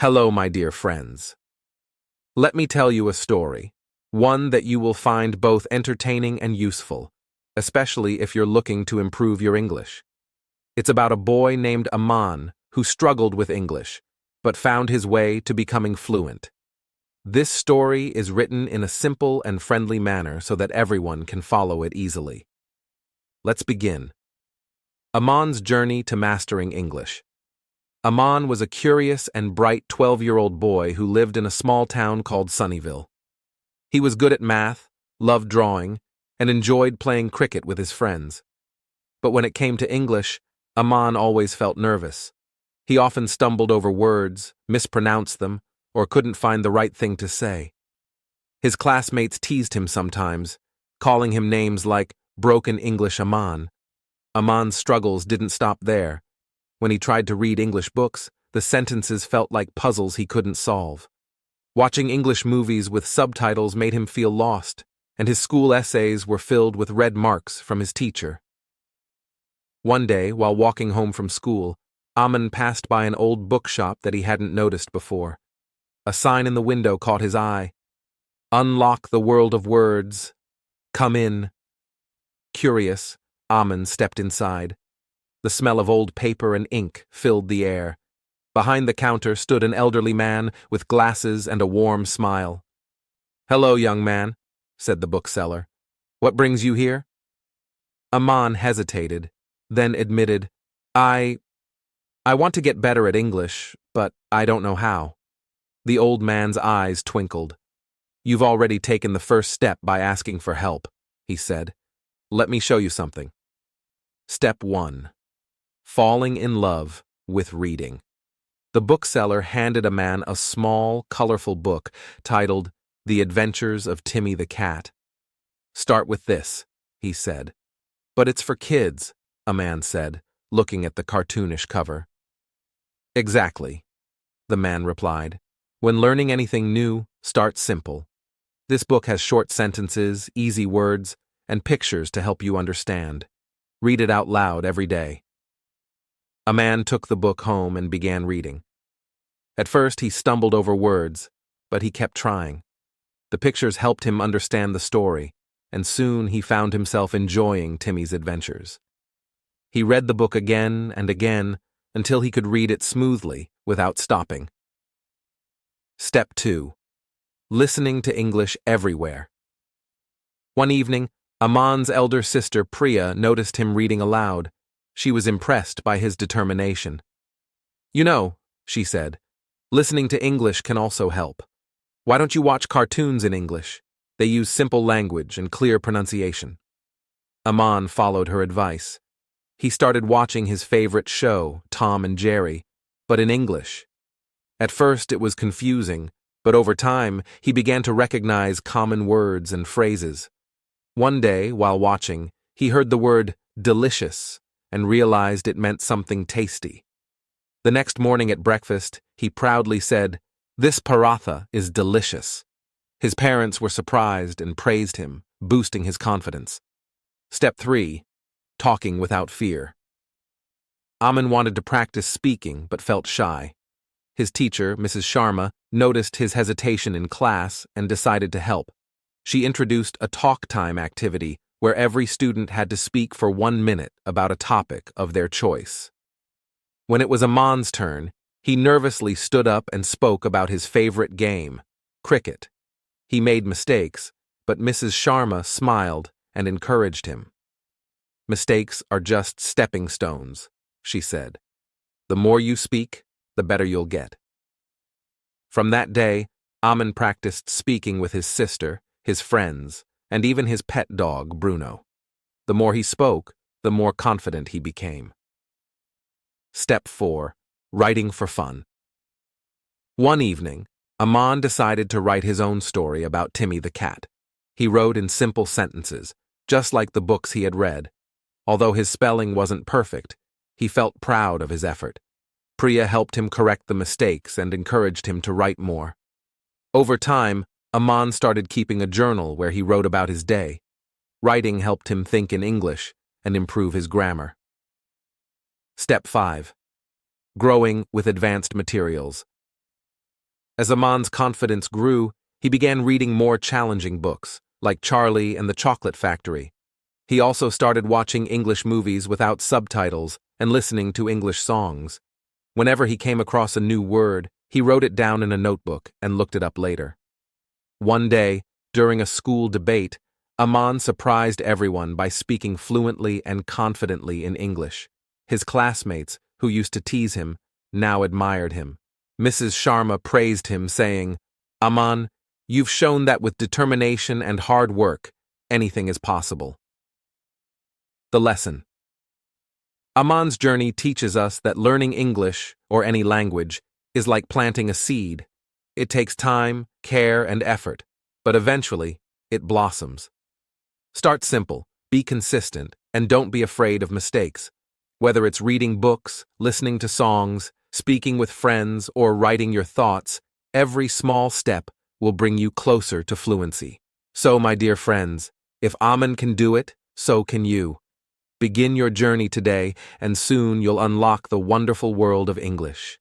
Hello, my dear friends. Let me tell you a story, one that you will find both entertaining and useful, especially if you're looking to improve your English. It's about a boy named Aman who struggled with English, but found his way to becoming fluent. This story is written in a simple and friendly manner so that everyone can follow it easily. Let's begin. Aman's journey to mastering English. Aman was a curious and bright 12-year-old boy who lived in a small town called Sunnyvale. He was good at math, loved drawing, and enjoyed playing cricket with his friends. But when it came to English, Aman always felt nervous. He often stumbled over words, mispronounced them, or couldn't find the right thing to say. His classmates teased him sometimes, calling him names like Broken English Aman. Aman's struggles didn't stop there. When he tried to read English books, the sentences felt like puzzles he couldn't solve. Watching English movies with subtitles made him feel lost, and his school essays were filled with red marks from his teacher. One day, while walking home from school, Aman passed by an old bookshop that he hadn't noticed before. A sign in the window caught his eye. "Unlock the world of words. Come in." Curious, Aman stepped inside. The smell of old paper and ink filled the air. Behind the counter stood an elderly man with glasses and a warm smile. "Hello, young man," said the bookseller. "What brings you here?" Aman hesitated, then admitted, I want to get better at English, but I don't know how." The old man's eyes twinkled. "You've already taken the first step by asking for help," he said. "Let me show you something." Step 1. Falling in love with reading. The bookseller handed a man a small, colorful book titled The Adventures of Timmy the Cat. "Start with this," he said. "But it's for kids," a man said, looking at the cartoonish cover. "Exactly," the man replied. "When learning anything new, start simple. This book has short sentences, easy words, and pictures to help you understand. Read it out loud every day." A man took the book home and began reading. At first he stumbled over words, but he kept trying. The pictures helped him understand the story, and soon he found himself enjoying Timmy's adventures. He read the book again and again until he could read it smoothly without stopping. Step 2. Listening to English everywhere. One evening, Aman's elder sister Priya noticed him reading aloud. She was impressed by his determination. "You know," she said, "listening to English can also help. Why don't you watch cartoons in English? They use simple language and clear pronunciation." Aman followed her advice. He started watching his favorite show, Tom and Jerry, but in English. At first it was confusing, but over time he began to recognize common words and phrases. One day, while watching, he heard the word delicious and realized it meant something tasty. The next morning at breakfast, he proudly said, "This paratha is delicious." His parents were surprised and praised him, boosting his confidence. Step 3. Talking without fear. Aman wanted to practice speaking but felt shy. His teacher, Mrs. Sharma, noticed his hesitation in class and decided to help. She introduced a talk time activity where every student had to speak for 1 minute about a topic of their choice. When it was Aman's turn, he nervously stood up and spoke about his favorite game, cricket. He made mistakes, but Mrs. Sharma smiled and encouraged him. "Mistakes are just stepping stones," she said. "The more you speak, the better you'll get." From that day, Aman practiced speaking with his sister, his friends, and even his pet dog, Bruno. The more he spoke, the more confident he became. Step 4. Writing for fun. One evening, Aman decided to write his own story about Timmy the cat. He wrote in simple sentences, just like the books he had read. Although his spelling wasn't perfect, he felt proud of his effort. Priya helped him correct the mistakes and encouraged him to write more. Over time, Aman started keeping a journal where he wrote about his day. Writing helped him think in English and improve his grammar. Step 5. Growing with advanced materials. As Aman's confidence grew, he began reading more challenging books, like Charlie and the Chocolate Factory. He also started watching English movies without subtitles and listening to English songs. Whenever he came across a new word, he wrote it down in a notebook and looked it up later. One day, during a school debate, Aman surprised everyone by speaking fluently and confidently in English. His classmates, who used to tease him, now admired him. Mrs. Sharma praised him, saying, "Aman, you've shown that with determination and hard work, anything is possible." The lesson. Aman's journey teaches us that learning English, or any language, is like planting a seed. It takes time, care, and effort, but eventually, it blossoms. Start simple, be consistent, and don't be afraid of mistakes. Whether it's reading books, listening to songs, speaking with friends, or writing your thoughts, every small step will bring you closer to fluency. So, my dear friends, if Aman can do it, so can you. Begin your journey today, and soon you'll unlock the wonderful world of English.